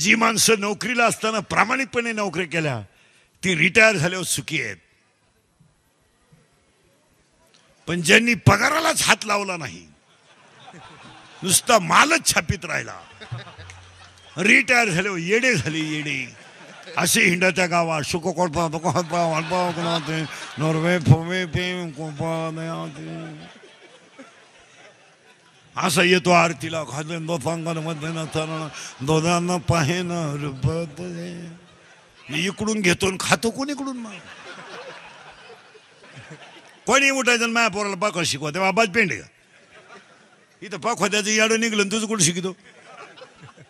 जी माणसं नोकरीला असताना प्रामाणिकपणे नोकरी केल्या ती रिटायर झाल्यावर सुखी आहेत, पण ज्यांनी पगारालाच हात लावला नाही, नुसता मालच छापीत राहिला, रिटायर झाल्यावर येडे झाले, येडे असे हिंडाच्या गावात सुख नॉर्वे फोमे असा येतो आरतीला खाजन दोघांना पाहे ना इकडून घेतो खातो कोण इकडून. मग कोणी उठायचं माया पोराला पाखवा शिकवा, तेव्हा आबाज पेंड का इथं पाखवा त्याचं याडं निघलं तुझं कुठं शिकतो.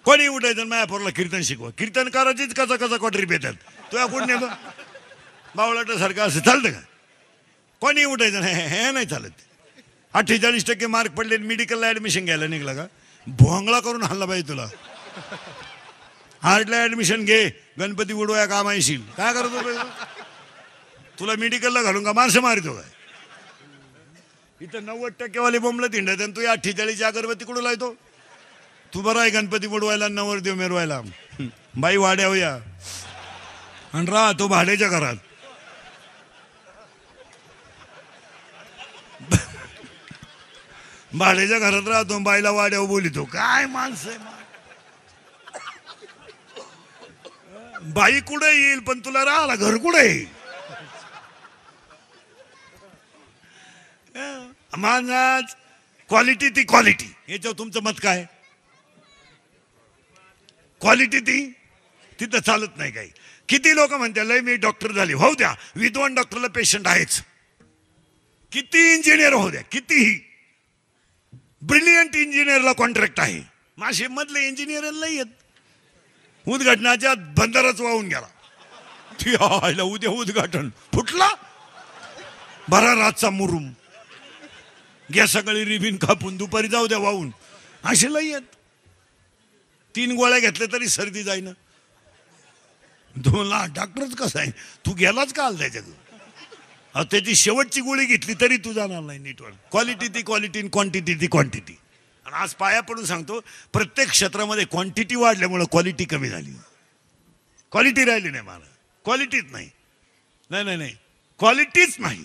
कोणी उठायचं माया पोराला कीर्तन शिकवा, कीर्तन करायचीच कचा कचा क्वाटरी पेतात तुला कोण नेतो बावळाटासारखं असं चालतं का. कोणी उठायचं हे नाही चालत. 48% मार्क पडले मेडिकलला ऍडमिशन घ्यायला निघला का भोंगळा करून हल्ला पाहिजे तुला. हार्टला ऍडमिशन घे, गणपती उडवाया काम येशील, काय करतो तुला मेडिकलला घालून का माणसं मारितो काय. इथं 90% वाले बोंबलं तिंडत आणि तू 48 अगरबत्ती कुठं लावतो. तू बरं आहे गणपती बुडवायला नवरदेव मिरवायला, बाई वाड्यावर या आणि राहतो भाड्याच्या घरात. भाड्याच्या घरात राहतो बाईला वाड्यावर बोलितो. काय माणसं आहे. बाई कुठे येईल पण तुला राहिला घर कुठे येईल. माझा क्वालिटी ती क्वालिटी याच्यावर तुमचं मत काय. क्वालिटी ती तिथं चालत नाही. काही किती लोक म्हणतात लय मी डॉक्टर झाले, होऊ द्या विद्वान डॉक्टरला पेशंट आहेच. किती इंजिनियर होऊ द्या, कितीही ब्रिलियंट इंजिनियरला कॉन्ट्रॅक्ट आहे. माशे मधले इंजिनियर नाही येत. उद्घाटनाच्या बंदरच वाहून गेला, उद्या उद्घाटन फुटला, बरा रातचा मुरुम घ्या, सकाळी रिबीन कापून दुपारी जाऊ द्या वाहून. असे लई येत. 3 गोळ्या घेतल्या तरी सर्दी जाईना. तुला डॉक्टरच कसा आहे, तू गेलाच का आल त्याच्यात. त्याची शेवटची गोळी घेतली तरी तू जाणार नाही नीटवर. क्वालिटी ती क्वालिटी, क्वांटिटी ती क्वांटिटी. आणि आज पाया पडून सांगतो प्रत्येक क्षेत्रामध्ये क्वांटिटी वाढल्यामुळे क्वालिटी कमी झाली. क्वालिटी राहिली नाही. मला क्वालिटीच नाही, नाही नाही क्वालिटीच नाही.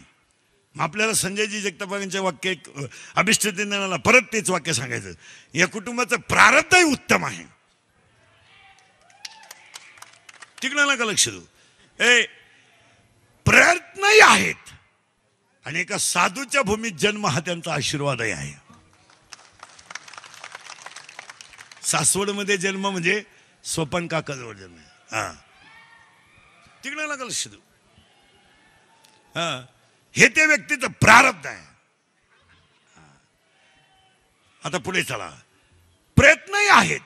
आपल्याला संजयजी जगतापांचे वाक्य अभिष्टतेला परत तेच वाक्य सांगायचं, या कुटुंबाचं प्रारब्धही उत्तम आहे. तिकडं नका लक्ष देऊ. प्रयत्नही आहेत आणि एका साधूच्या भूमीत जन्म हा त्यांचा आशीर्वादही आहे. सासवडमध्ये जन्म म्हणजे स्वपन काकाजवळ जन्म आहे. तिकडं नका लक्ष देऊ. हे त्या व्यक्तीचं प्रारब्ध आहे. आता पुढे चला. प्रयत्नही आहेत,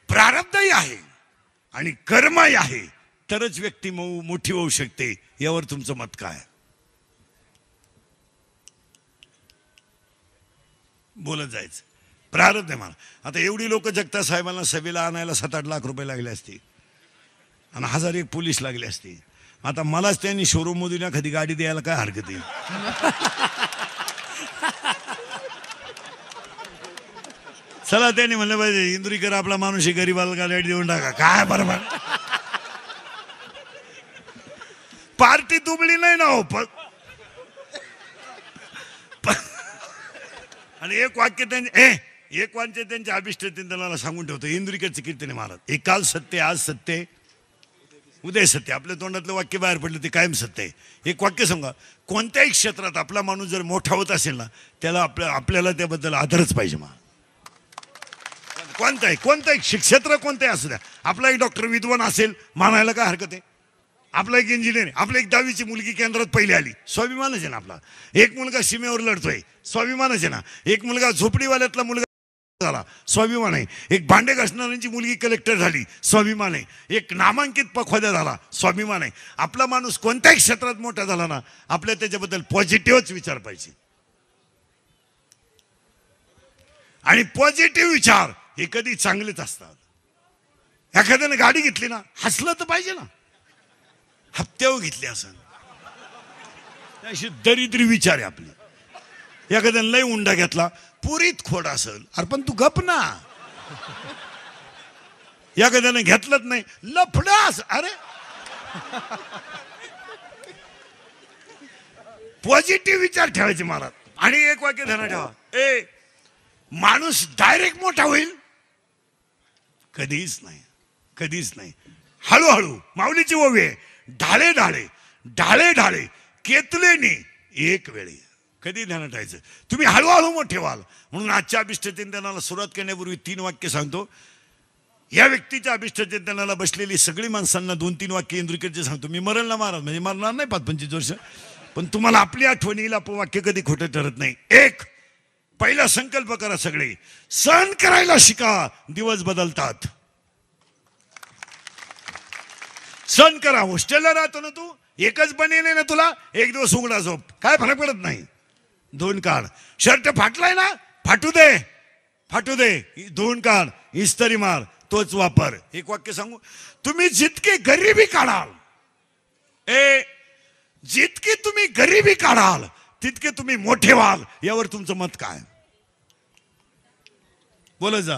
प्रारब्धही आहे आणि कर्मही आहे, तरच व्यक्ती मोठी होऊ शकते. यावर तुमचं मत काय. बोलत जायचं. प्रारब्ध आहे मला. आता एवढी लोक जगता साहेबांना सभेला आणायला 7-8 लाख रुपये लागले असते आणि 1001 पोलीस लागले असते. आता मलाच त्यांनी शोरूम मधून कधी गाडी द्यायला काय हरकत आहे. चला त्यांनी म्हणलं पाहिजे इंदुरीकर आपला माणूस गरीबाला गाडी देऊन टाका. काय बरोबर पार्टी दुबळी नाही ना हो. आणि एक वाक्य त्यांच्या अभिष्ट त्यांना सांगून ठेवतो. इंदुरीकरचे कीर्तन महाराज, एक काल सत्य, आज सत्य, उदय सत्य. आपल्या तोंडातलं वाक्य बाहेर पडलं ते कायम सत्य आहे. एक वाक्य सांगा, कोणत्याही क्षेत्रात आपला माणूस जर मोठा होत असेल ना त्याला आपल्याला त्याबद्दल आदरच पाहिजे. कोणताही क्षेत्र कोणताही असू द्या. आपला एक डॉक्टर विद्वान असेल मानायला काय हरकत आहे. आपला एक इंजिनियर, आपल्या एक 10वीची मुलगी केंद्रात पहिली आली, स्वाभिमानच आहे ना आपला. एक मुलगा सीमेवर लढतोय, स्वाभिमानच आहे ना. एक मुलगा झोपडीवाल्यातला मुलगा झाला, स्वाभिमान आहे. एक भांडे घासणाऱ्यांची मुलगी कलेक्टर झाली, स्वाभिमान आहे. एक नामांकित पखवाद्या झाला, स्वाभिमान आहे. आपला माणूस कोणत्याही क्षेत्रात मोठा झाला ना आपल्या त्याच्याबद्दल पॉझिटिव्हच विचार पाहिजे. आणि पॉझिटिव्ह विचार हे कधी चांगलेच असतात. एखाद्याने गाडी घेतली ना हसलं तर पाहिजे ना. हप्त्यावर घेतली असं अशी दरिद्री विचार आहे आपली. एखाद्याने लय उंडा घेतला, पुरीत खोड असेल, अरे पण तू गप ना. या कधी घेतलंच नाही लफडास. अरे पॉझिटिव्ह विचार ठेवायचे महाराज. आणि एक वाक्य ध्यानात ठेवा, माणूस डायरेक्ट मोठा होईल कधीच नाही, कधीच नाही. हळूहळू. माऊलीची ओवी आहे, ढाळे ढाळे ढाळे ढाळे केतलेने एक वेळी. कधी ध्यानात ठेवायचं, तुम्ही हळूहळू मोठे व्हाल. म्हणून आजच्या अभिष्ट चिंतनाला सुरुवात करण्यापूर्वी 3 वाक्य सांगतो. या व्यक्तीच्या अभिष्ट चिंतनाला बसलेली सगळी माणसांना 2-3 वाक्य इंद्रिकडचे सांगतो. मी मरण ना महाराज म्हणजे मरणार नाही 5-25 वर्ष, पण तुम्हाला आपली आठवण येईल. वाक्य कधी खोटं ठरत नाही. एक, पहिला संकल्प करा सगळे, सहन करायला शिका, दिवस बदलतात. सहन करा. हॉस्टेलला राहतो ना तू, एकच बनेल ना तुला, एक दिवस उघडा झोप, काय फरक पडत नाही. 2 काढ. शर्ट फाटलाय ना, फाटू दे, फाटू दे, 2 काढ, इस्त्री मार, तोच वापर. एक वाक्य सांगू, तुम्ही जितके गरिबी काढाल, जितकी तुम्ही गरिबी काढाल तितके तुम्ही मोठे व्हाल. यावर तुमचं मत काय? बोला जा.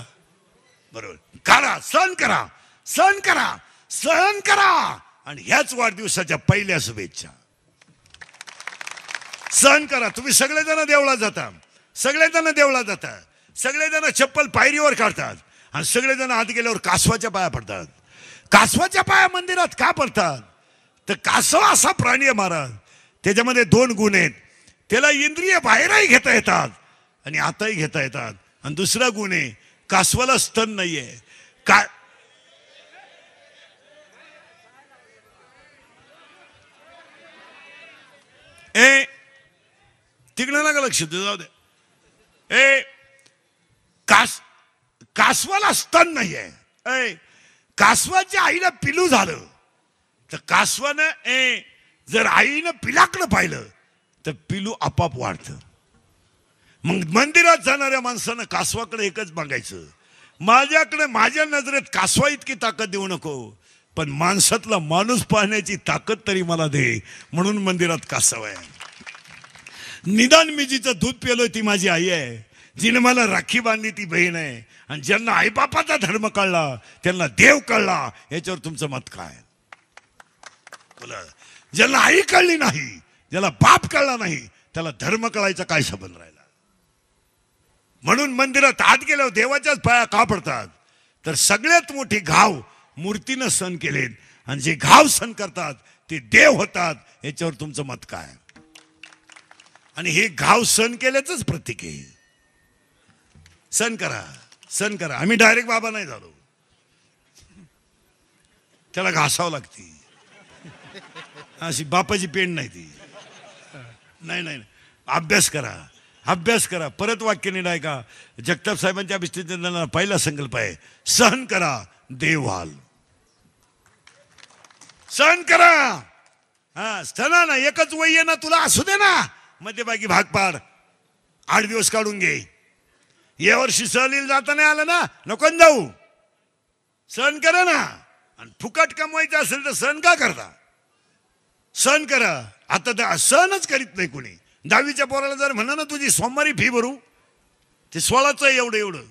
बरोबर. करा, सहन करा, सहन करा, सहन करा. आणि ह्याच वाढदिवसाच्या पहिल्या शुभेच्छा. सहन करा. तुम्ही सगळेजण देवळात जाता, सगळेजण देवळात जातात, सगळेजण चप्पल पायरीवर काढतात आणि सगळेजण आत गेल्यावर कासवाच्या पाया पडतात. कासवाच्या पाया मंदिरात का पडतात? तर कासव असा प्राणी आहे महाराज, त्याच्यामध्ये 2 गुण आहेत. त्याला इंद्रिय बाहेरही घेता येतात आणि आताही घेता येतात. आणि दुसरा गुण आहे, कासवाला स्तन नाहीये. काय तिकडे नका लक्ष देऊ, जाऊ दे. कासवाला स्तन नाहीये. कासवाच्या आईला पिलू झालं तर कासवानं जर आईनं पिलाकडं पाहिलं तर पिलू आपाप वाढतं. मग मंदिरात जाणाऱ्या माणसानं कासवाकडे एकच बघायचं, माझ्याकडे माझ्या नजरेत कासवा इतकी ताकद देऊ नको, पण माणसातला माणूस पाहण्याची ताकद तरी मला दे. म्हणून मंदिरात कासव आहे. निदान मी जिचं दूध पिलोय ती माझी आई आहे, जिने मला राखी बांधली ती बहीण आहे. आणि ज्यांना आईबापाचा धर्म कळला त्यांना देव कळला. याच्यावर तुमचं मत काय? बोला. ज्याला आई कळली नाही, ज्याला बाप कळला नाही, त्याला धर्म कळायचा काय संबंध राहिला? म्हणून मंदिरात आत गेल्यावर देवाच्याच पाया का पडतात? तर सगळ्यात मोठी घाव मूर्तीनं सण केलेत, आणि जे घाव सण करतात ते देव होतात. याच्यावर तुमचं मत काय? आणि हे घाव सण केल्याच प्रतीक आहे. सण करा, सण करा. आम्ही डायरेक्ट बाबा नाही झालो, त्याला घासावं लागते. अशी बापाची पेंड नाही ती. नाही नाही, अभ्यास करा, अभ्यास करा. परत वाक्य नीट ऐका. जगताप साहेबांच्या अभिष्टीचा पहिला संकल्प आहे, सहन करा, देव व्हाल. सहन करा. हा, सणा ना, एकच वय आहे ना तुला, असू दे ना, मध्यभागी भाग पाड, 8 दिवस काढून घे. या वर्षी सहलीला जाता नाही आलं ना, नको जाऊ, सहन करा ना. आणि फुकट कमवायचं असेल तर सहन का करता? सहन करा. आता सहनच करीत नाही कोणी. 10वीच्या पोराला जर म्हणा ना तुझी सोमवारी फी भरू, ते 16चं एवढं एवढं,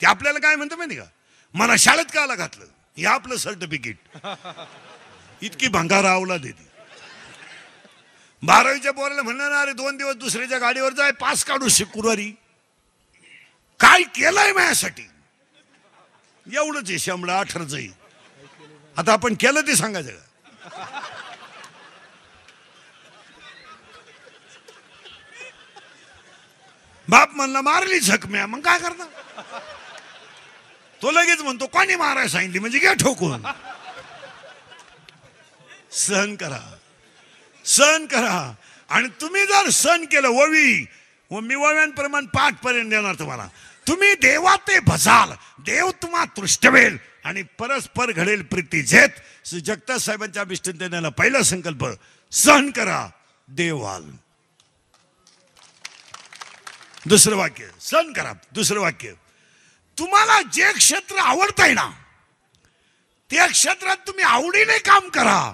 ते आपल्याला काय म्हणतं माहिती का? मला शाळेत का आला घातलं, हे आपलं सर्टिफिकेट. इतकी भंगार आवला देते. 12वीच्या पोराला म्हणणार ना, अरे 2 दिवस दुसऱ्याच्या गाडीवर जाय, पास काढू शुक्रवारी. काय केलंय माझ्यासाठी? एवढंच आहे, 18चं. आता आपण केलं ते सांगायचं का? बाप म्हणला मारली जखम्या, मग काय करता? तो लगेच म्हणतो कोणी मारायला सांगितली, म्हणजे घ्या ठोकून. सहन करा, सहन करा. आणि तुम्ही जर सहन केलं, ओवी मी ओव्यांप्रमाणे 5 पर्यंत देणार तुम्हाला. तुम्ही देवा ते भसाल, देव तुम्हा तृष्टवेल आणि परस्पर घडेल प्रीती जेत. जगताप साहेबांच्या अभिष्टीला पहिला संकल्प, सहन करा, देव व्हाल. दुसरं वाक्य, सहन करा. दुसरं वाक्य, तुम्हाला जे क्षेत्र आवडतंय ना, त्या क्षेत्रात तुम्ही आवडीने काम करा.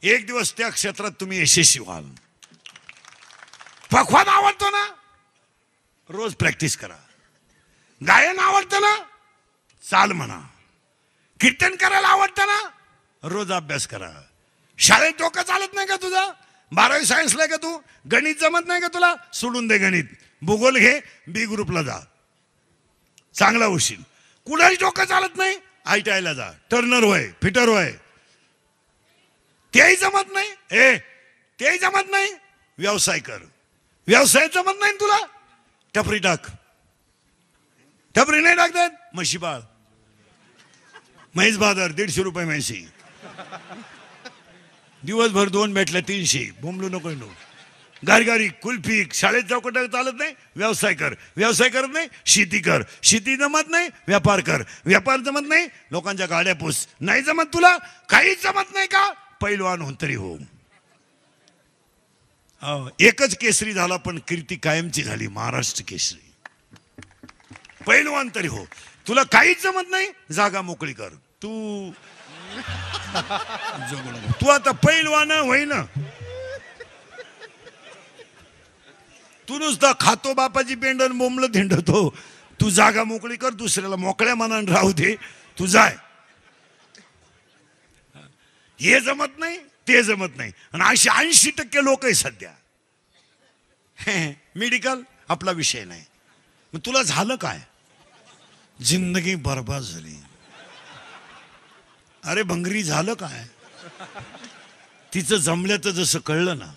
एक दिवस त्या क्षेत्रात तुम्ही यशस्वी व्हाल. पखवाद आवडतो ना, रोज प्रॅक्टिस करा. गायन आवडतं ना, चाल म्हणा. कीर्तन करायला आवडतं ना, रोज अभ्यास करा. शाळेत डोकं चालत नाही का तुझा? 12वी सायन्सला का तू? गणित जमत नाही का तुला? सोडून दे गणित, भूगोल घे, बी ग्रुपला जा, चांगला होशील. कुणाही डोकं चालत नाही, ITI ला जा, टर्नर होय, फिटर होय. तेही जमत नाही, तेही जमत नाही, व्यवसाय कर. व्यवसाय जमत नाही तुला, टपरी टाक. टपरी नाही टाकतात, म्हशी बाळ, म्हैस बाजार 150 रुपये म्हैशी, दिवसभर 2 भेटल्या 300. बोंबलू नको नो. गारगारी कुल्फी, शाळेत जाऊ कुठं चालत नाही, व्यवसाय कर. व्यवसाय करत नाही, शेती कर. शेती जमत नाही, व्यापार कर. व्यापार जमत नाही, लोकांच्या गाड्या पुस. नाही जमत तुला, काहीच जमत नाही का, पैलवान हो तरी हो. एकच केसरी झाला पण कीर्ती कायमची झाली, महाराष्ट्र केसरी. पैलवान तरी हो. तुला काहीच जमत नाही, जागा मोकळी कर. तू आता पैलवान होईना. तू नुसता खातो बापाची पेंडन बोंबलं धिंडतो. तू जागा मोकळी कर, दुसऱ्याला मोकळ्या मनाने राहू दे. तू जाय. हे जमत नाही, ते जमत नाही. आणि अशी 80% लोक आहे सध्या. मेडिकल आपला विषय नाही. मग तुला झालं काय? जिंदगी बरबाद झाली. अरे भंगरी झालं काय? तिचं जमल्याचं जसं कळलं ना,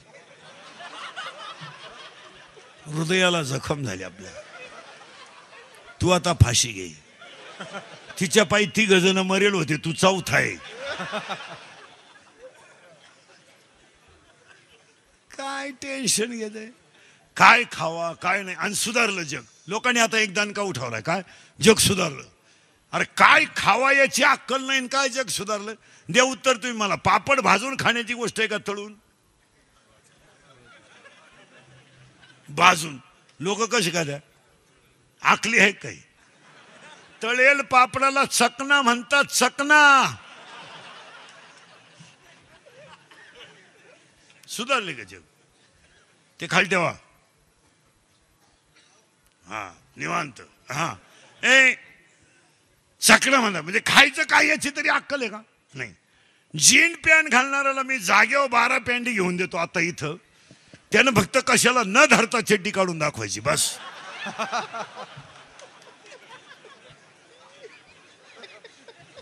हृदयाला जखम झाली आपल्या. तू आता फाशी घे. तिच्या पायी 3 जण मरेल होते, तू 4था आहे. काय टेन्शन घेते? काय खावा काय नाही. आणि सुधारलं जग. लोकांनी आता एक दानका उठवलाय, काय जग सुधारलं. अरे काय खावा याची अक्कल नाही, काय जग सुधारलं? दे उत्तर तुम्ही मला. पापड भाजून खाण्याची गोष्ट आहे का तळून? भाजून. लोक कसे खात्या? आकली आहे काही? तळेल पापडाला चकना म्हणतात, चकना. सुधारले का जग? ते खाली ठेवा. हा निवांत. हा चकना म्हणा म्हणजे खायचं काय याची तरी अक्कल आहे का? नाही. जीन पॅन्ट घालणाऱ्याला मी जागेवर 12 पॅन्ट घेऊन देतो आता इथं. त्यानं फक्त कशाला न धरता चड्डी काढून दाखवायची बस.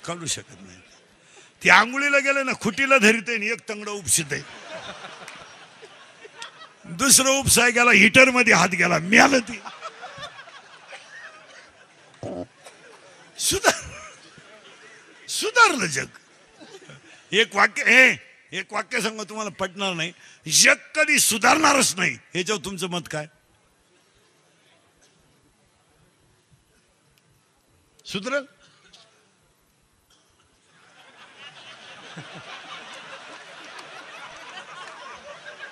काढू शकत नाही. ती आंघोळीला गेले ना, खुटीला धरित आहे, एक तंगड उपसित आहे. दुसरं उपसाय गेला, हिटर मध्ये हात गेला, मिळालं. ती सुधारलं जग. एक वाक्य सांगा, तुम्हाला पटणार नाही. जग कधी सुधारणारच नाही. ह्याच्यावर तुमचं मत काय? सुधरल?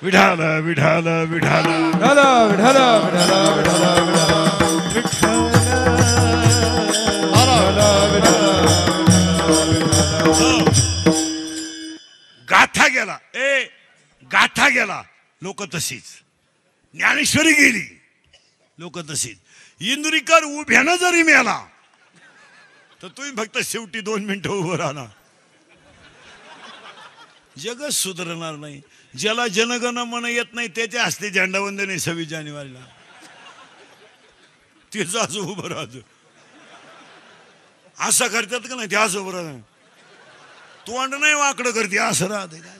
विठाल विठाल विठाल विठाल गाथा गेला. गाथा गेला. लोक तशीच. ज्ञानेश्वरी गेली. लोक तशीच. इंदुरीकर उभ्यानं जरी मिळाला तर तुम्ही फक्त शेवटी 2 मिनिटं उभं राहणार. जगच सुधारणार नाही. ज्याला जनगण मन येत नाही त्याच्या हस्ते झेंडावंदन आहे 26 जानेवारीला. तेच असं उभं राहतो. असं करतात का नाही? ते असं उभं राहत. तोंड नाही वाकडं करते, असं राहते. काय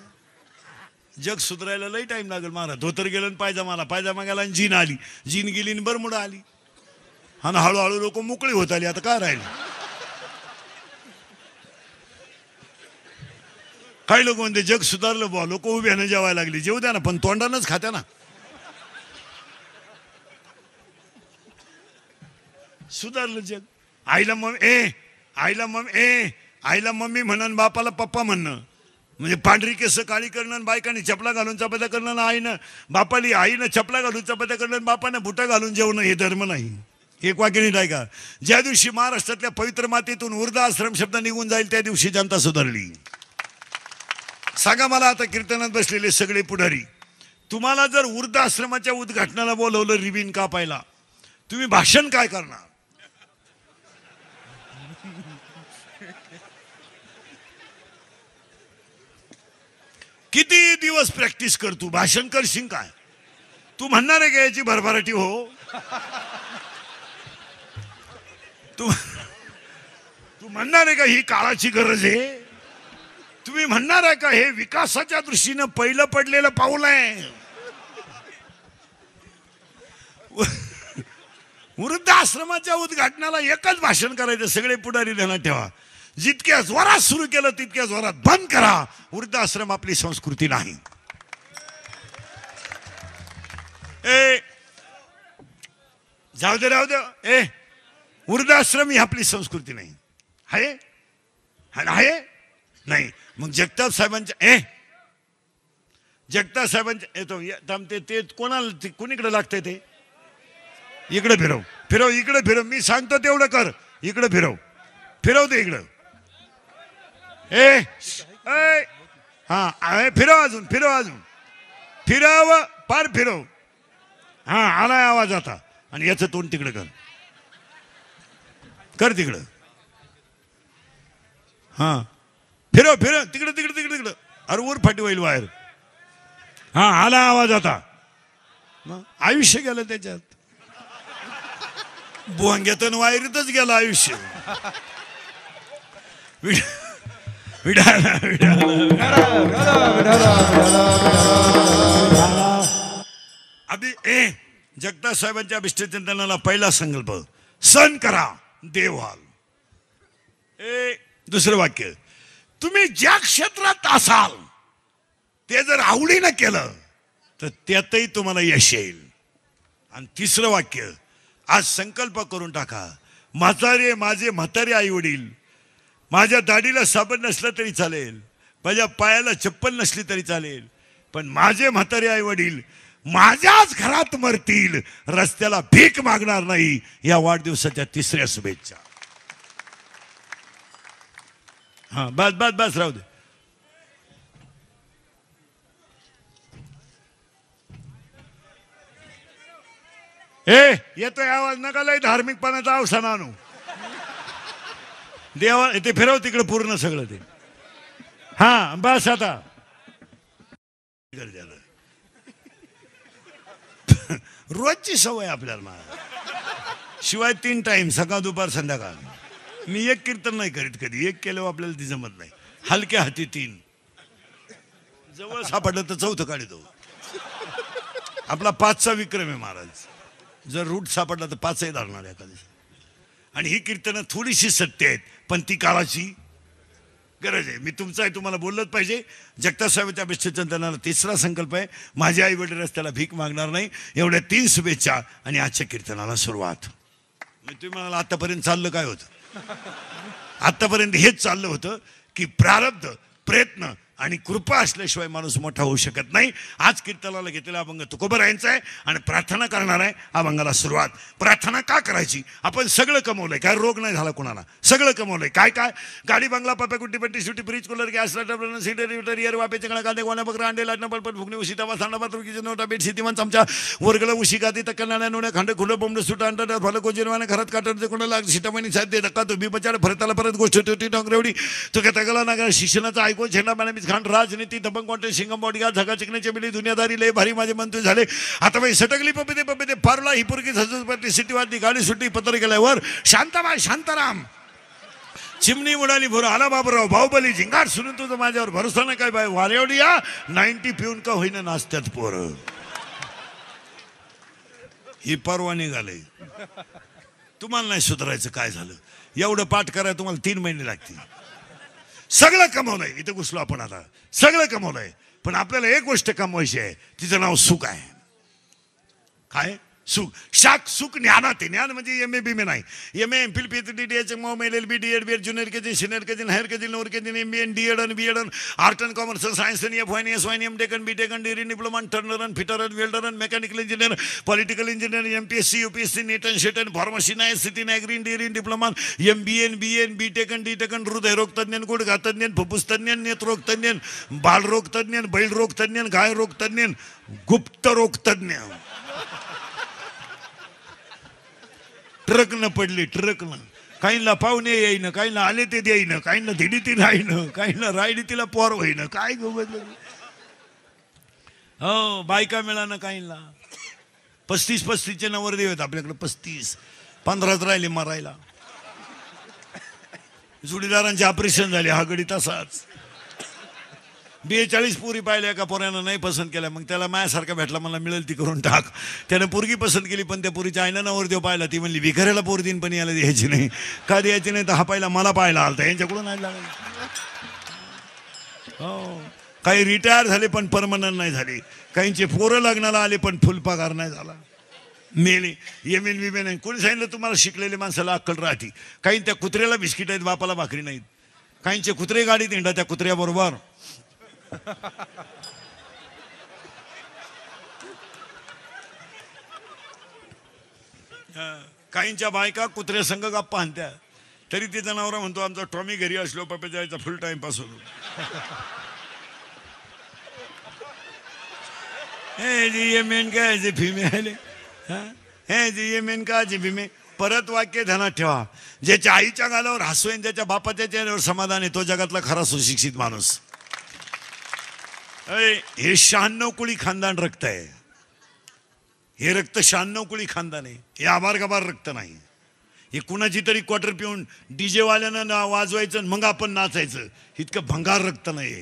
जग सुधारायला लई टाइम लागेल. महाराज धोतर गेलं, पायजामा गेला, जीन आली, जीन गेली, बरमुडा आली. आणि हळूहळू लोक मोकळी होत आली. आता काय राहिले? काही लोक म्हणते जग सुधारलं बुवा, लोक उभ्यानं जेवायला लागली. जेवू द्या ना, पण तोंडानंच खात्या ना. सुधारलं जग. आईला मम्मी म्हणन, बापाला पप्पा म्हणणं म्हणजे पांढरी केस काळी करणं, बायकाने चपला घालून चपात्या करणं, आईनं चपला घालून चपात्या करणं, बापाने बुटा घालून जेवणं, हे धर्म नाही. एक वाक्य नीट ऐका. ज्या दिवशी महाराष्ट्रातल्या पवित्र मातेतून वृद्धाश्रम शब्द निघून जाईल त्या दिवशी जनता सुधारली. सांगा मला, आता कीर्तनात बसलेले सगळे पुढारी, तुम्हाला जर वृद्धाश्रमाच्या उद्घाटनाला बोलवलं रिबीन कापायला, तुम्ही भाषण काय करणार? किती दिवस प्रॅक्टिस कर, तू भाषण करशील काय? तू म्हणणार आहे का याची भरभराटी हो? तू म्हणणार आहे का ही काळाची गरज आहे? तुम्ही म्हणणार आहे का हे विकासाच्या दृष्टीनं पहिलं पडलेलं पाऊल आहे? वृद्धाश्रमाच्या उद्घाटनाला एकच भाषण करायचं, सगळे पुढारी ध्यानात ठेवा. जितक्या जोरात सुरू केलं तितक्या जोरात बंद करा. वृद्धाश्रम आपली संस्कृती नाही. जाऊ दे, राहू दे. वृद्धाश्रम ही आपली संस्कृती नाही. आहे आहे नाही. मग जगताप साहेबांच्या जगताप साहेबांच्या येतो ते कोणाला कोणीकडे लागतंय ते? इकडे फिरव फिरव, इकडे फिरव. मी सांगतो तेवढं कर. इकडे फिरव फिरव ते इकडं. हा फिरव अजून, फिरव अजून, फिरव पार फिरव. हा आलाय आवाज आता. आणि याचं तोंड तिकडे कर, कर तिकडं. हा फिरव फिरव तिकडे तिकडे तिकडे तिकडं. अरे वर फाटी होईल बाहेर. हा आला आवाज आता. आयुष्य गेलं त्याच्यात. भोंग्यातून वायरीतच गेलं आयुष्य. अभि जगताप साहेबांच्या अभिष्टचिंतनाला पहिला संकल्प, सण करा देव व्हाल. दुसरं वाक्य, तुम्ही ज्या क्षेत्रात असाल ते जर आवडीनं केलं तर त्यातही तुम्हाला यश येईल. आणि तिसरं वाक्य, आज संकल्प करून टाका, माझे म्हातारे आई वडील, माझ्या दाढीला साबण नसलं तरी चालेल, माझ्या पायाला चप्पल नसली तरी चालेल, पण माझे म्हातारे आई वडील माझ्याच घरात मरतील, रस्त्याला भीक मागणार नाही. या वाढदिवसाच्या तिसऱ्या शुभेच्छा. हा बस बस बस, राहू दे. येतोय आवाज, नका लय धार्मिकपणाचा अवसान आणू. देवा ते फिरव तिकडे पूर्ण सगळं ते. हा बस आता. रोजची सवय आपल्याला. शिवाय 3 टाइम, सकाळ दुपार संध्याकाळ. मी एक कीर्तन नाही करीत कधी. एक केलं आपल्याला ती जमत नाही. हलक्या हाती 3, जवळ सापडलं तर 4थं काढतो. आपला 5चा विक्रम आहे महाराज. जर रूट सापडला तर 5ही धरणार एका दिवशी. आणि ही कीर्तनं थोडीशी सत्य आहेत, पण ती काळाची गरज आहे. मी तुमचं आहे, तुम्हाला बोललंच पाहिजे. जगताप साहेबांच्या अभिष्टचिंतनाला तिसरा संकल्प आहे, माझे आई वडील रस्त्याला भीक मागणार नाही. एवढ्या 3 शुभेच्छा आणि आजच्या कीर्तनाला सुरुवात. तुम्ही म्हणाला आतापर्यंत चाललं काय होतं? आतापर्यंत हेच चाललं होतं की प्रारब्ध, प्रयत्न आणि कृपा असल्याशिवाय माणूस मोठा होऊ शकत नाही. आज कीर्तनाला घेतलेला अभंग तुकोबरायांचा आहे आणि प्रार्थना करणार आहे. अभंगाला सुरुवात. प्रार्थना का करायची? आपण सगळं कमवलंय, काय रोग नाही झाला कोणाला, सगळं कमवलंय. काय काय? गाडी, बंगला, पप्पा, कुट्टी, पट्टी, सुटी, फ्रीज, कूलर, गॅस, लाईटर, सीटर, इयर, वापे, चंगळा, कांदे, गोण्या, बकरा, अंडे, लाटणं, पलपट, फुगणी, उशी, तवा, सांडा, बाथरूम, नोटा, बेड, शेतीमान, चमचा, वर्गळ, उशी, गादी, तक्कलनाण्या, नोड्या, खांड, खुलं, बोंबड, सुटा, अंडा, फलं, कोजिरवाने, घरात काटत, कोणाला शिटामणी साध्य धक्का, तो बिपचार, फरताला परत गोष्ट टोटी डोंगरेवडी, तो तगला नागर, शिक्षणाचा ऐकून झेंडा मॅनेमिस खांड, राजनीती, दबंग कॉन्टेस्ट, सिंगम बॉडीगा, झगा चिकण्याची मिली, दुनियादारी, लय भारी माझे मंत्री झाले. आता बाई सटकली पपते पपते फारला, ही पुरकी सजपटली, सिटी वाजली, गाडी सुट्टी, पत्र गेल्यावर शांताबाई, शांताराम, चिमणी उडाली, भर आला बाबूराव, बाहुबली, झिंगाट सुरून तुझं माझ्यावर भरोसा नाही काय बाय. वारेवडी या 90 पिऊन का होईना नाचत्यात पोरं. ही परवा निघाले. तुम्हाला नाही सुधारायचं. काय झालं? एवढं पाठ करायला तुम्हाला 3 महिने लागतील. सगळं कमवलंय. इथं घुसलो आपण आता. सगळं कमवलंय, पण आपल्याला एक गोष्ट कमवायची आहे, तिचं नाव सुख आहे. काय? सुख. शाक सुख ज्ञानात. ज्ञान म्हणजे MA BA नाही. MA MPhil PhD DH MOM LLB DED BEd junior KG, senior KG, higher KG, lower KG, MBA DEd आणि BEd, art and commerce, science आणि FY SY MTech BTech DD diploma, turner आणि fitter आणि welder आणि mechanical engineer, political engineer, MPSC UPSC NEET आणि शेट आणि pharmacy नाही, city नाही, green dairy diploma, MBA BA BTech DTech हृदयरोग तज्ञ, गुडघा तज्ञ, फुफ्फुस तज्ञ, नेत्ररोग तज्ञ, बालरोग तज्ञ, बैलरोग तज्ञ, गाय रोग तज्ञ, गुप्त रोग तज्ञ. ट्रकनं पडली, ट्रकनं. काहींना पाहुणे येईन, काहींना आले ते देईन, काहींना धिडी ती राहीन, काहींना राहिली तिला पोर होईन. काय हो, बायका मिळाना काहींना 35-35चे नवरदेव आहेत आपल्याकडे. 35-15 राहिले मारायला. जोडीदारांचे ऑपरेशन झाले, हा गडी तसाच. 42 पोरी पाहिल्या, एका पोऱ्यानं नाही पसंत केल्या. मग त्याला माझ्यासारखा भेटला, मला मिळेल ती करून टाक. त्यानं पोरगी पसंत केली, पण त्या पोरीच्या आईनं नवरदेव पाहिला. ती म्हणली भिकाऱ्याला पोर दिन, पण याला द्यायची नाही. का द्यायची नाही तर हा पाहिला मला पाहायला आलता, यांच्याकडून नाही लागला. हो, काही रिटायर झाले पण परमनंट नाही झाले. काहींचे पोरं लग्नाला आले पण फुल पगार नाही झाला, मेले. येमेन विमेन नाही. कोणी सांगितलं तुम्हाला शिकलेल्या माणसाला अक्कल राहते? काही त्या कुत्र्याला बिस्किट आहेत, बापाला भाकरी नाहीत. काहींचे कुत्रे गाडीत हिंडा त्या कुत्र्याबरोबर. काहींच्या बायका कुत्र्या संघ गप्पा आणत्या, तरी तिचा नवरा म्हणतो आमचा टॉमी घरी असलो पप्पा जायचा फुल टाइम पास होतो. हे जी ये मेन काय जे फिमेल, हे जी ये मेन का जे फिमे. परत वाक्य ध्यानात ठेवा, ज्याच्या आईच्या गालावर हसू आहे, ज्याच्या बापाच्या चेहऱ्यावर समाधान आहे, तो जगातला खरा सुशिक्षित माणूस. हे 96 कुळी खानदान रक्त आहे. हे रक्त 96 कुळी खानदान आहे. हे आभार गबार रक्त नाही. हे कुणाची तरी क्वार्टर पिऊन डीजे वाल्यानं वाजवायचं मग आपण नाचायचं, इतकं भंगार रक्त नाही.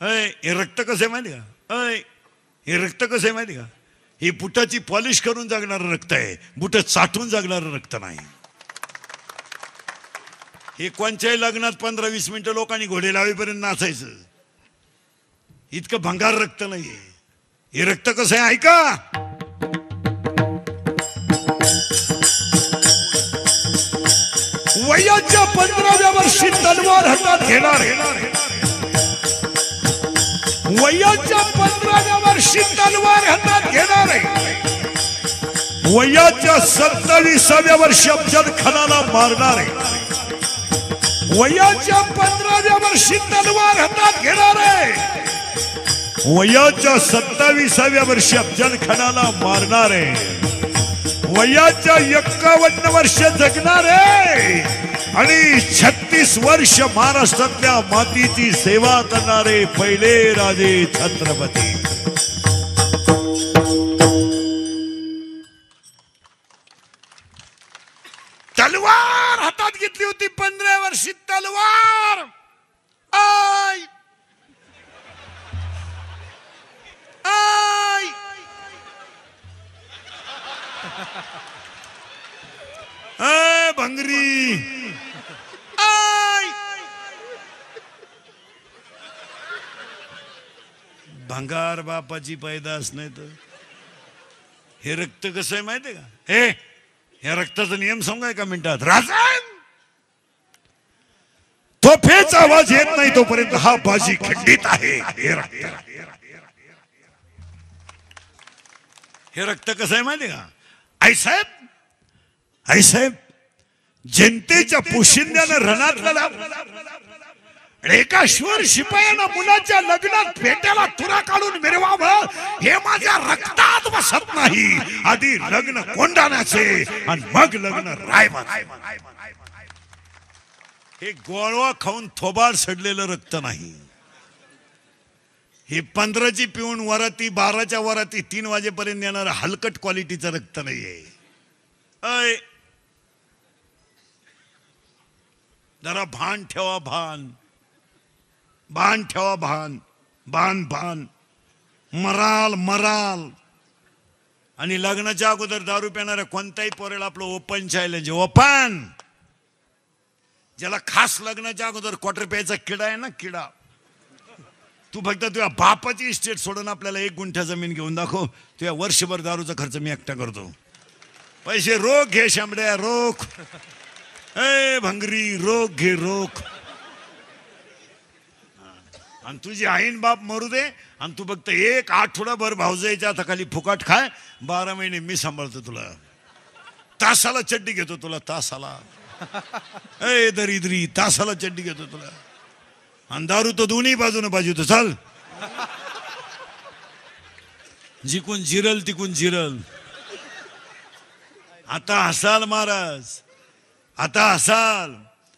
हे रक्त कसं आहे माहिती का? हे रक्त कसं आहे माहिती का? हे बुटाची पॉलिश करून जगणारं रक्त आहे, बुट चाटून जगणारं रक्त नाही. हे कोणत्याही लग्नात 15-20 मिनिटं लोकांनी घोडे लावेपर्यंत नाचायचं, इतकं भंगार रक्त नाहीये. हे रक्त कसं आहे ऐका. वयाच्या 15व्या वर्षी तलवार हातात घेणार, वयाच्या 15व्या वर्षी तलवार हातात घेणार आहे. वयाच्या 27व्या वर्षी अफजल खानाला मारणार आहे. वयाच्या 15व्या वर्षी तलवार हातात घेणार आहे. वयाच्या 27व्या वर्षी अफजल खानाला मारणार आहे. वयाच्या 51 वर्ष जगणार आहे आणि 36 वर्ष महाराष्ट्रातल्या मातीची सेवा करणारे पहिले राजे छत्रपती. तलवार हातात घेतली होती 15 वर्षी तलवार. आय आय आय भंगरी आय. भंगार बापाची पैदास नाही तर. हे रक्त कसं आहे माहितीये का? हे रक्ताचा नियम सांगा एका मिनिटात. राजन तोफेचा आवाज येत नाही तोपर्यंत हा बाजी खंडित आहे. हे रक्त कसं आहे माहिती का? आई साहेब जनतेच्या पोशिंद्यानं रणातला एका शूर शिपायानं मुलाच्या लग्नात पेट्याला तुरा काढून मिरवावं हे माझ्या रक्तात बसत नाही. आधी लग्न कोंडाण्याचे आणि मग लग्न रायबार. हे गोळवा खाऊन थोबाड सडलेलं रक्त नाही. हे 15ची पिऊन वराती 12च्या वराती 3 वाजेपर्यंत येणार हलकट क्वालिटीचं रक्त नाहीये. जरा भान ठेवा, भान ठेवा, भान. मराल आणि लग्नाच्या अगोदर दारू पिणाऱ्या कोणत्याही पोरेला आपलं ओपन चॅलेंज. ओपन ज्याला खास लग्नाच्या अगोदर क्वार्टर प्यायचा किडा आहे ना, किडा. तू फक्त तुझ्या बापाची इस्टेट सोडून आपल्याला 1 गुंठा जमीन घेऊन दाखव, तुझ्या वर्षभर दारूचा खर्च मी एकटा करतो. पैसे रोख घे शांबड्या, रोख. भंगरी रोख घे, रोख. आणि तुझी आईन बाप मरू दे आणि तू फक्त 1 आठवडाभर भावजाईच्या हाताखाली फुकाट खाय. 12 महिने मी सांभाळतो तुला. तासाला चड्डी घेतो तुला, तासाला. दरिद्री तासाला चड्डी घेतो तुला. आणि दारू तो दोन्ही बाजूने पाहिजे होतं. चाल जिकून जिरल तिकून जिरल. आता हसाल महाराज, आता हसाल.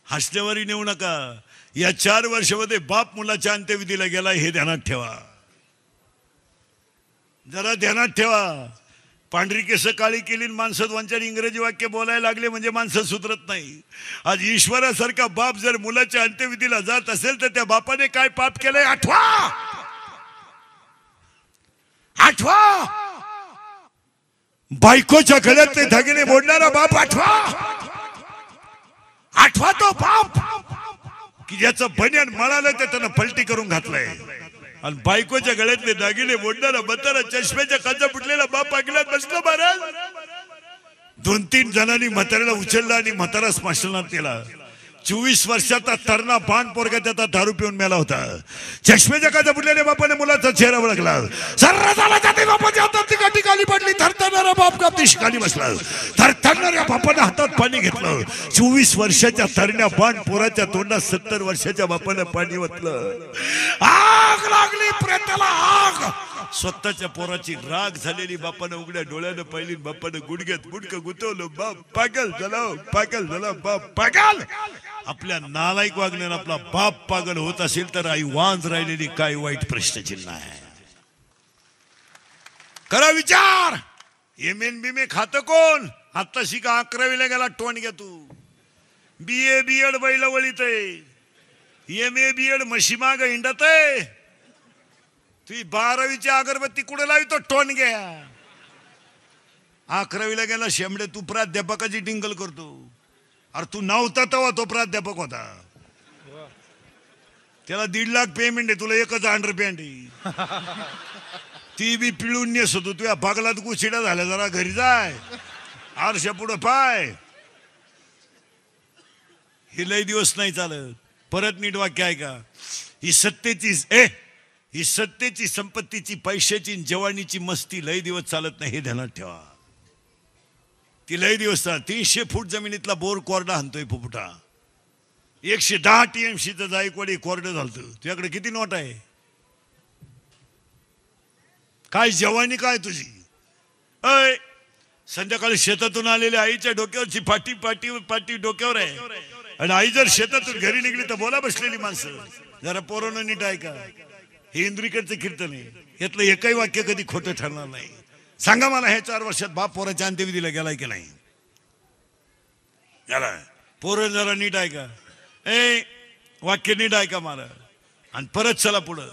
हसण्यावरी नेऊ नका. या 4 वर्षामध्ये बाप मुलाच्या अंत्यविधीला गेला हे ध्यानात ठेवा. जरा ध्यानात ठेवा, पांढरी केस काळी केली माणसं दोन-चार इंग्रजी वाक्य बोलायला लागले म्हणजे माणसं सुधरत नाही. आज ईश्वरासारखा बाप जर मुलाच्या अंत्यविधीला जात असेल तर त्या बापाने काय पाप केलंय आठवा. आठवा. बायकोच्या गळ्यातले धागिने मोडणारा बाप आठवा. आठवा तो बाप की ज्याचं बनियान मळालं ते त्यानं पलटी करून घातलंय. आणि बायकोच्या गळ्यातले दागिने मोडणारा म्हातारा चष्म्याच्या काचा फुटलेला बाप अगल्यात बसला. महाराज 2-3 जणांनी म्हाताऱ्याला उचलला आणि म्हातारा स्मशानात नेला. 24 वर्षाचा तरणा बाण पोरगा त्याचा दारू पिऊन मेला होता. चष्म्याच्या काचा फुटलेल्या बापाने मुलाचा चेहरा ओळखला. सर्र झाला जाते बापाच्या हातात काठी खाली पडली. थरथरणारा बाप का खाली बसला. थरथरणाऱ्या बापाने हातात पाणी घेतलं. 24 वर्षाच्या तरण्या बाण पोराच्या तोंडात 70 वर्षाच्या बापाने पाणी ओतलं. आग लागली प्रेताला आग. स्वतःच्या पोराची राग झालेली बापानं उघड्या डोळ्यानं पाहिली. बापानं गुडघ्यात गुडकं गुतवलं. बाप पागल झाला. पागल झाला बाप पागल. आपल्या नालायक वागण्यानं आपला बाप पागल होत असेल तर आई वांज राहिलेली काय वाईट प्रश्नचिन्ह आहे. करा विचार. MA खातं कोण? आता शिका 11वीला गेला टोन घ्या तू. BA BEd बैल वळीत आहे. MA BEd म्हशीमाग हिंडत आहे. तुझी 12वीची अगरबत्ती कुठे लावी तो टोन घ्या. 11वीला गेला शेंबडे तू प्राध्यापकाची टिंगल करतो. अरे तू नव्हता तेव्हा तो प्राध्यापक होता. त्याला 1.5 लाख पेमेंट आहे. तुला एकच अंडरपॅन्ट आहे. ती बी पिळून नेस होतो. तुझ्या पागलात गुचिडा झाल्या. जरा घरी जाय. आरशा पुढं पाय. हे लय दिवस नाही चालत. परत नीट वाक्य आहे का. ही सत्तेची संपत्तीची पैशाची जवानीची मस्ती लय दिवस चालत नाही. हे ध्यानात ठेवा. ती लय दिवस 300 फूट जमिनीतला बोर कोरडा हाणतोय फुफुटा. 110 TMCचं जायकवाडी कोरडं झालतं. तुझ्याकडे किती नोट आहे? काय जवानी काय तुझी? अय संध्याकाळी शेतातून आलेल्या आईच्या डोक्यावरची पाटी डोक्यावर आहे. आणि आई जर शेतातून घरी निघली तर बोला बसलेली माणसं. जरा पोरांनो नीट ऐका. हे इंद्रिकडचं कीर्तन आहे. यातलं एकही वाक्य कधी खोटं ठरणार नाही. सांगा मला हे 4 वर्षात बाप पोराच्या अंत्यविधीला गेलाय की नाही? गेला. पोरं जरा नीट ऐका. वाक्य नीट ऐका मारा. आणि परत चला पुढं.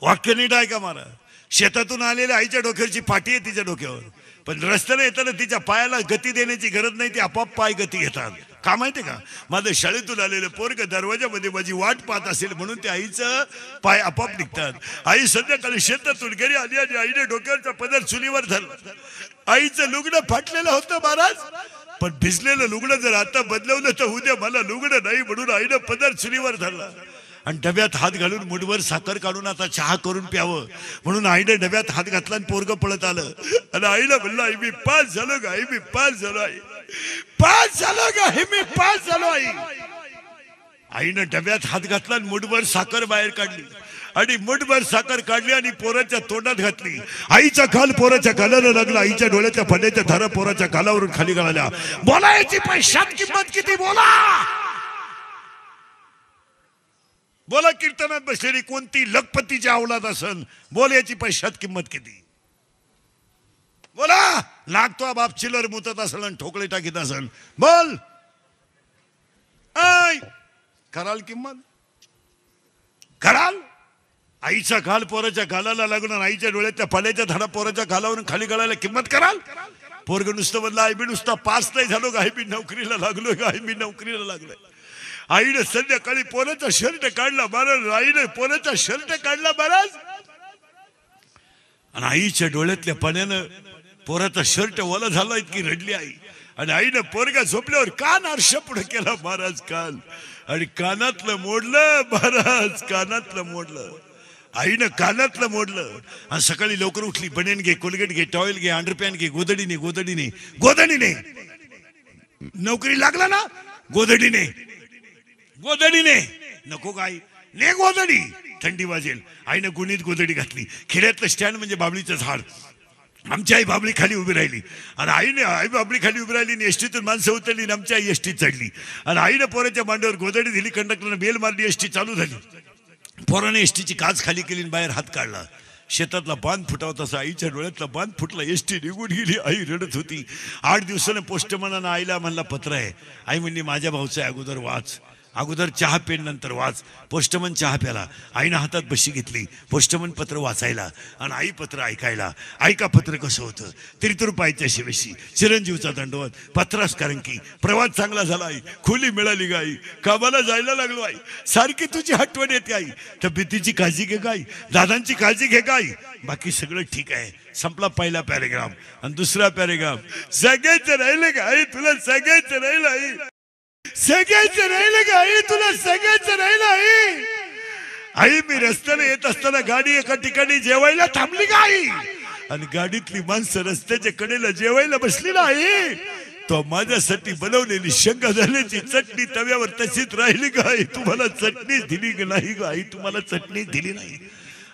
वाक्य नीट ऐका मारा. शेतातून आलेल्या आईच्या डोक्यावरची पाठी आहे तिच्या डोक्यावर. पण रस्त्याला येताना तिच्या पायाला गती देण्याची गरज नाही. ती आपोआप पाय गती घेतात. का माहितीये का? माझं शाळेतून आलेलं पोरग दरवाजामध्ये माझी वाट पाहत असेल म्हणून ते आईचं पाय आपोआप निघतात. आई संध्याकाळी शेतातून घरी आली आणि आईने डोक्यावरचा पदर चुलीवर धरला. आईचं लुगडं फाटलेलं होतं महाराज. पण भिजलेलं लुगडं जर आता बदलवलं तर उद्या मला लुगडं नाही म्हणून आईनं पदर चुलीवर धरला. आणि डब्यात हात घालून मुठभर साखर काढून आता चहा करून प्यावं म्हणून आईने डब्यात हात घातला आणि पोरग पळत आलं. आणि आईला म्हणलं आई मी पास झालो का? आई मी पास झालो. आई पास झालो का? हे मी पास झालो. आईनं डब्यात हात घातला आणि मुठभर साखर बाहेर काढली. आणि मुठभर साखर काढली आणि पोराच्या तोंडात घातली. आईचा काल पोराच्या कालाला लागला. आईच्या डोळ्याच्या पाण्याच्या धारा पोराच्या कालावरून खाली गळाल्या. बोलायची पैशात किंमत किती? बोला कीर्तनात बसलेली कोणती लखपतीची अवलाद असन. बोल याची पैशात किंमत किती? बोला. लागतो बाप चिलर मुतत असेल आणि ठोकळे टाकीत असेल. बोल. कराल किंमत? कराल? आईचा गाल पोराच्या गालाला लागून आईच्या डोळ्याच्या पाण्याच्या धाडा पोराच्या गालावरून खाली गळायला किंमत कराल? पोरग नुसतं म्हणलं आई मी नुसता पास नाही झालो का? आई मी नोकरीला लागलोय का? आई मी नोकरीला लागलोय. आईने संध्याकाळी पोराचा शर्ट काढला महाराज. आईने पोराचा शर्ट काढला महाराज. आणि आईच्या डोळ्यातल्या पाण्यानं पोराचा शर्ट ओला झाला. इतकी रडली आई. आणि आईनं पोरगा झोपल्यावर कान आरशा पुढे केला महाराज. कान आणि कानातलं मोडलं महाराज. कानातलं मोडलं. आईनं कानातलं मोडलं. आणि सकाळी लवकर उठली. बनेन घे, कोलगेट घे, टॉवेल घे, अंडरपॅन्ट घे. गोदडीने नोकरी लागला ना. गोदडीने नको काय ने गोदडी. थंडी वाजेल. आईनं गुणीत गोदडी घातली. खेड्यातलं स्टँड म्हणजे बाबळीचं झाड. आमची आई बाबळी खाली उभी राहिली. आणि आई बाबळी खाली उभी राहिली आणि एसटीतून माणसं उतरली आणि आमची आई एसटीत चढली. आणि आईनं पोराच्या मांडीवर गोदडी दिली. कंडक्टरनं बेल मारली. एसटी चालू झाली. पोराने एसटीची काच खाली केली बाहेर हात काढला. शेतातला बांध फुटावा तसा आईच्या डोळ्यातला बांध फुटला. एसटी निघून गेली. आई रडत होती. 8 दिवसाने पोस्टमनानं आईला म्हणला पत्र आहे. आई म्हणली माझ्या भाऊचं आहे, अगोदर वाच, अगोदर चहा पेन नंतर वाच. पोस्टमन चहा प्याला. आईनं हातात बशी घेतली. पोस्टमन पत्र वाचायला आणि आई पत्र ऐकायला. ऐका पत्र कसं होतं. त्रितुरपायच्या शिवेशी चिरंजीवचा दंडवत. पत्रास कारण की प्रवास चांगला झाला आई. खोली मिळाली ग आई. कामाला जायला लागलो आई. सारखी तुझी आठवण येते आई. तब्येतीची काळजी घे गाई. दादांची काळजी घे गाई. बाकी सगळं ठीक आहे. संपला पहिला पॅरेग्राफ. आणि दुसरा पॅरेग्राफ. सगळ्याचं राहिलं का आई. तुला सगळ्याचं राहिलं आई. सगळ्याचं राहिलं का आई. तुला सगळ्याचं राहिलं आई. आई मी रस्त्याने येत असताना गाडी एका ठिकाणी जेवायला थांबली का आई. आणि गाडीतली माणसं रस्त्याच्या कडेला जेवायला बसली ना आई. तो माझ्यासाठी बनवलेली शेंगा झाल्याची चटणी तव्यावर तशीच राहिली का आई. तुम्हाला चटणीच दिली की नाही ग आई. तुम्हाला चटणीच दिली नाही.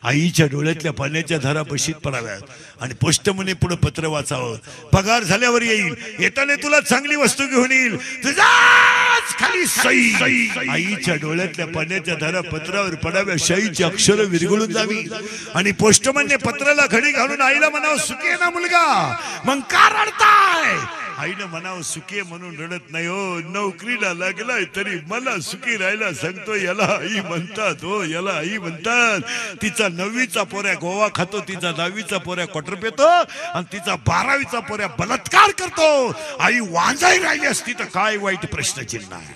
आईच्या डोळ्यातल्या पाण्याच्या धारा बशीत पडाव्यात. आणि पोस्टमने पुढे पत्र वाचावं. पगार झाल्यावर येईल. येताना तुला चांगली वस्तू घेऊन येईल. तुझाच खाली सई. आईच्या डोळ्यातल्या पाण्याच्या धारा पत्रावर पडाव्या. शाईची अक्षर विरघळून जावी. आणि पोस्टमनने पत्राला घडी घालून आईला म्हणावं सुखी ना मुलगा. मग का रडताय. आईनं म्हणावं सुखी म्हणून रडत नाही हो. नोकरीला लागलाय तरी मला सुखी राहायला सांगतो. याला आई म्हणतात हो. याला आई म्हणतात. तिचा 9वीचा पोऱ्या गोवा खातो. तिचा 10वीचा पोऱ्या क्वार्टर पेतो. आणि तिचा 12वीचा पोऱ्या बलात्कार करतो. आई वांजाई राहिली असती तर काय वाईट प्रश्नचिन्ह आहे.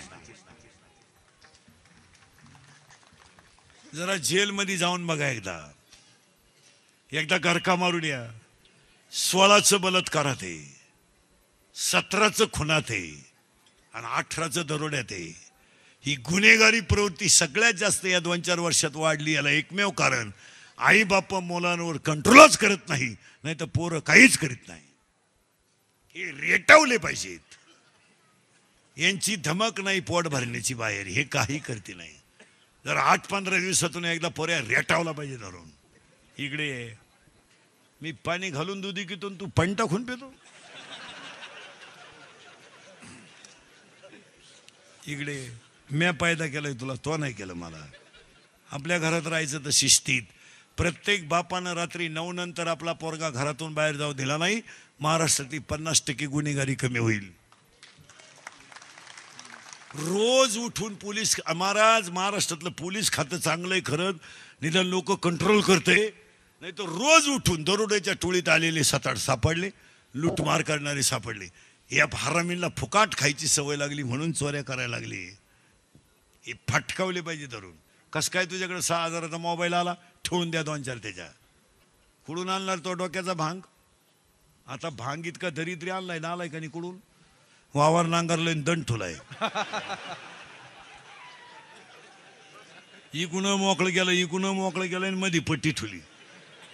जरा जेल मध्ये जाऊन बघा. एकदा गरका मारून या. 16चं बलात्कारात आहे. 17चं खुनात आहे. आणि 18चं दरोड्यात आहे. ही गुन्हेगारी प्रवृत्ती सगळ्यात जास्त या 2-4 वर्षात वाढली. याला एकमेव कारण आई बाप मुलांवर कंट्रोलच करत नाही. नाही तर पोरं काहीच करीत नाही. हे रेटावले पाहिजेत. यांची धमक नाही पोट भरण्याची बाहेर. हे काही करते नाही. जर 8-15 दिवसातून एकदा पोऱ्या रेटावला पाहिजे धरून. इकडे मी पाणी घालून दुधी की तू पण टाकून पितो. इकडे म्या पायदा केलाय तुला. तो नाही केलं मला. आपल्या घरात राहायचं तर शिस्तीत. प्रत्येक बापानं रात्री 9 नंतर आपला पोरगा घरातून बाहेर जाऊ दिला नाही. महाराष्ट्रातली 50% गुन्हेगारी कमी होईल. रोज उठून पोलीस महाराज. महाराष्ट्रातलं पोलीस खातं चांगलंय खरंच. निदान लोक कंट्रोल करते. नाही तर रोज उठून दरोड्याच्या टोळीत आलेले 7-8 सापडले. लूटमार करणारे सापडले. या हरामींना फुकाट खायची सवय लागली म्हणून चोऱ्या करायला लागली. हे फटकावले पाहिजे धरून. कस काय तुझ्याकडे 6,000चा मोबाईल आला. ठेवून द्या 2-4 त्याच्या. कुठून आणणार तो डोक्याचा भांग. आता भांग इतका दरिद्री आणलाय ना. आलाय का नाही कुठून. वावर नांगरलंय दंड ठुलाय. इकडून मोकळं गेलं. इकडून मोकळं गेलं आणि मध्ये पट्टी ठुली.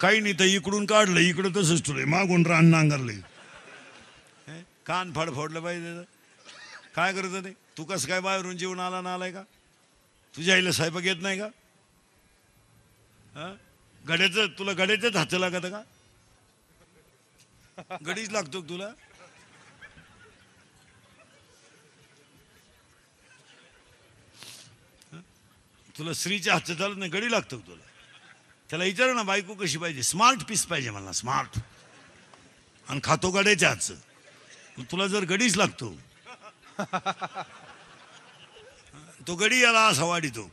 काही नाही तर इकडून काढलं. इकडं तसंच ठुलंय. मागून रान नांगरलंय. कान फाड फोडलं पाहिजे. काय करत ते. तू कसं काय बाहेरून जेवण आला ना. आलाय का. तुझ्या आईला स्वयंपाक येत नाही का. गड्याचं तुला गड्याच्याच हात लागत का. गडीच लागतो तुला. तुला स्त्रीच्या हातचं चालत नाही. गडी लागतो तुला. त्याला विचार ना बायको कशी पाहिजे. स्मार्ट पीस पाहिजे मला. स्मार्ट. आणि खातो गड्याच्या हातचं. तुला जर गडीच लागतो. तो गडी याला असा वाढीतो.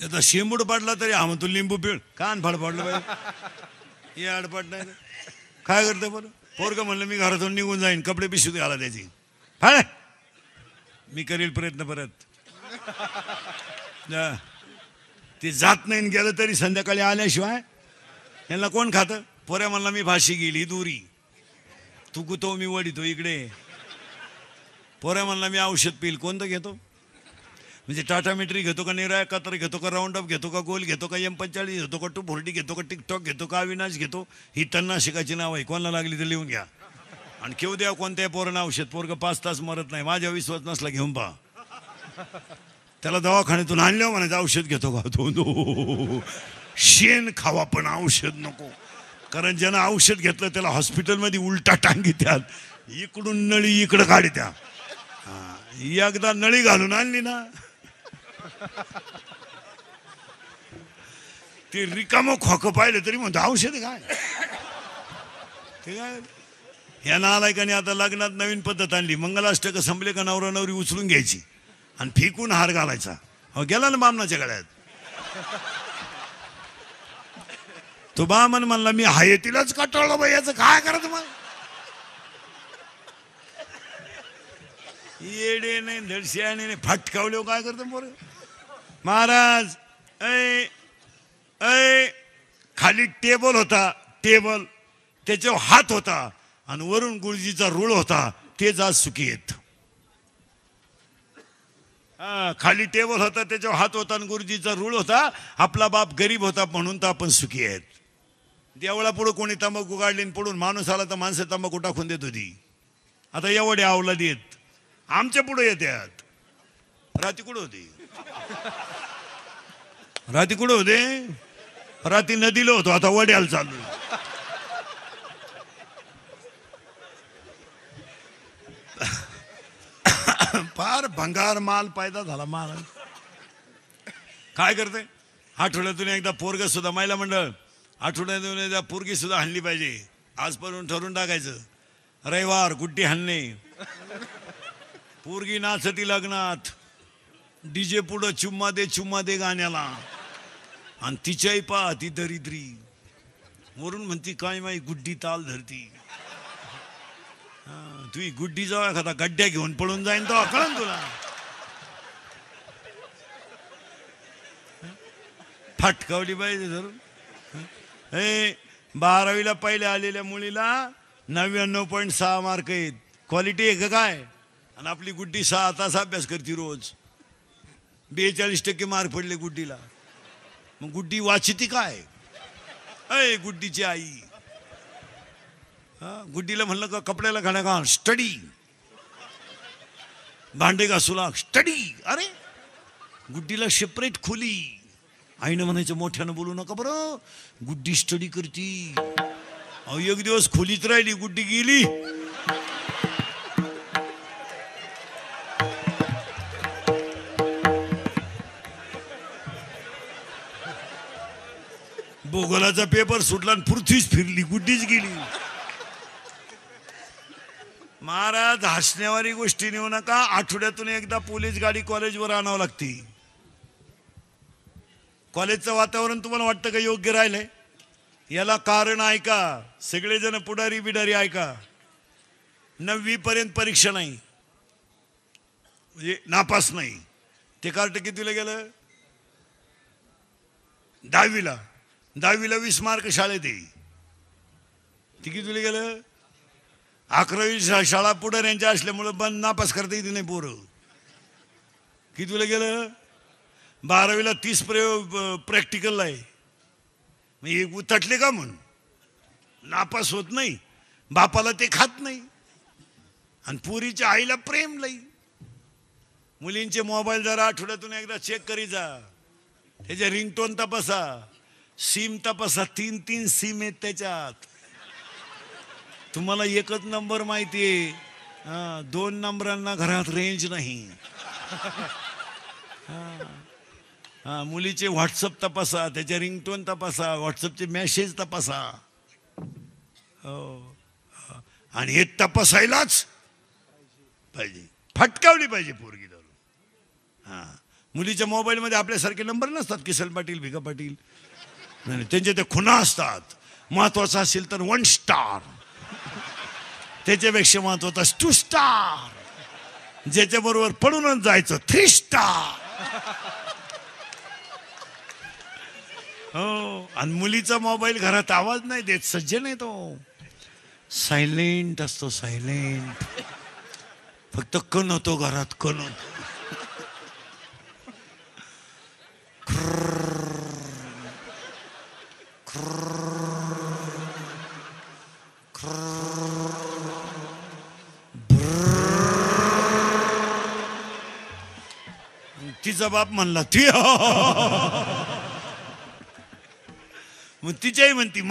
त्याचा शेंबूड पाडला तरी हा म्हणतो लिंबू पिळ. कान फाड पाडलं पाहिजे. हे आडपाट नाही. काय करतं बरं. पोरगं म्हणलं मी घरातून निघून जाईन. कपडे पिशवी घाला त्याची. हा मी करेल प्रयत्न परत. ते जात नाही. गेलं तरी संध्याकाळी आल्याशिवाय यांना कोण खातं. पोऱ्या म्हणला मी फाशी गेली दुरी. तू गुतो मी वडितो. इकडे पोऱ्या म्हणला मी औषध पिल. कोणतं घेतो. म्हणजे टाटा मेट्री घेतो का निराय कातर घेतो का राऊंड अप घेतो का गोल घेतो का M45 घेतो का 240 घेतो का टिकटॉक घेतो का अविनाश घेतो. ही तन्नाशिकाची नाव आहे. कोणाला लागली तर लिहून घ्या. आणि केव द्या कोणत्याही पोरानं औषध. पोरगं 5 तास मरत नाही. माझ्या विश्वास नसला घेऊन पहा. त्याला दवाखान्यातून आणल्यावर म्हणायचं औषध घेतो का. तो शेण खावा पण औषध नको. कारण ज्यानं औषध घेतलं त्याला हॉस्पिटलमध्ये उलटा टांगी त्यात. इकडून नळी इकडं काढी त्या. एकदा नळी घालून आणली ना. ते रिकामं खोकं पाहिलं तरी म्हणतो औषध काय ते काय. या नालायकाने आता लग्नात नवीन पद्धत आणली. मंगलाष्टक संपले का नवरा नवरी उचलून घ्यायची आणि फेकून हार घालायचा. हो गेला ना बामणाच्या गळ्यात. तो बामन म्हणला मी हाय तिलाच कटाळलो बाई, याचं काय करा तुम्हाला. येडे नाही धडशियाने नाही फटकावले काय करतो पोर. महाराज ऐ ऐ खाली टेबल होता, टेबल त्याच्यावर हात होता आणि वरून गुरुजीचा रूळ होता. ते आज सुखी येत. खाली टेबल होता त्याच्यावर हात होता आणि गुरुजीचा रूळ होता. आपला बाप गरीब होता म्हणून तर आपण सुखी आहेत. देवळा पुढे कोणी तंबाखू काढली पडून माणूस आला तर माणसं तंबाखू टाकून देत होती. आता एवढे अवलादी आहेत आमच्या पुढे येतात. राती कुठे होते, राती कुठे होते, राती नदीला होतो, आता वड्याला चालू. फार भंगार माल पैदा झाला महाराज. काय करते आठवड्यातून एकदा पोरग सुद्धा महिला मंडळ आठवड्यातून एकदा पोरगी सुद्धा हाणली पाहिजे. आजपर्यंत ठरवून टाकायचं रविवार गुड्डी हाणणे. पोरगी नाचती लग्नात डीजे पुढं चुम्मा दे गाण्याला आणि तिच्याही पा ती दरिद्री वरून म्हणती काय माई गुड्डी ताल धरती. तुझी गुड्डी जाऊ एखादा गड्ड्या घेऊन पळून जाईन तो कळन तुला. फटकावली पाहिजे धरून. 12वीला पहिले आलेल्या मुलीला 99.6 मार्क आहेत. क्वालिटी आहे का काय. आणि आपली गुड्डी 6 तास अभ्यास करते रोज. 42% मार्क पडले गुड्डीला. मग गुड्डी वाचिती काय. अय गुड्डीची आई. गुड्डीला म्हणलं का कपड्याला घाण्या का स्टडी, भांडे घासू लाग स्टडी. अरे गुड्डीला सेपरेट खोली. आईनं म्हणायचं मोठ्यानं बोलू नका बरं गुड्डी स्टडी करती. एक दिवस खोलीत राहिली गुड्डी गेली. भूगोलाचा पेपर सुटला आणि पृथ्वीच फिरली गुड्डीच गेली. महाराज हसण्यावारी गोष्टी नेऊ नका. आठवड्यातून एकदा पोलीस गाडी कॉलेजवर आणावं लागते. कॉलेजचं वातावरण तुम्हाला वाटतं का योग्य राहिलंय. याला कारण ऐका सगळेजण पुढारी बिडारी ऐका. 9वी पर्यंत परीक्षा नाही म्हणजे नापास नाही. ते कार्ट कितीला गेलं 10वीला. 10वीला 20 मार्क शाळेत आहे. ती कितीला गेलं 11वी शाळा पुढाऱ्यांच्या असल्यामुळं बंद नापास करता येते नाही पोरं. कितीला गेलं 12वीला 30 प्रयोग प्रॅक्टिकल आहे. मग हे उतटले का म्हणून नापास होत नाही. बापाला ते खात नाही आणि पुरीच्या आईला प्रेम नाही. मुलींचे मोबाईल जरा आठवड्यातून एकदा चेक करी जा. त्याच्या रिंगटोन तपासा, सिम तपासा. 3 सिम आहेत त्याच्यात. तुम्हाला एकच नंबर माहिती आहे. 2 नंबरांना घरात रेंज नाही. मुलीचे व्हॉट्सअप तपासा, त्याच्या रिंगटोन तपासा, व्हॉट्सअपचे मेसेज तपासा. हो आणि हे तपासायलाच पाहिजे. फटकावली पाहिजे पोरगी धरून. मुलीच्या मोबाईलमध्ये आपल्यासारखे नंबर नसतात. किसन पाटील, भिका पाटील. नाही त्यांचे ते खुणा असतात. महत्वाचं असेल तर 1 स्टार, त्याच्यापेक्षा महत्वाचा 2 स्टार, ज्याच्या बरोबर पडूनच जायचं 3 स्टार. हो आणि मुलीचा मोबाईल घरात आवाज नाही देत. सज्जन आहे तो. सायलेंट असतो, सायलेंट. फक्त कण होतो घरात, कण होतो. तिचा बाप म्हणला ती मग तिच्याही म्हणती मला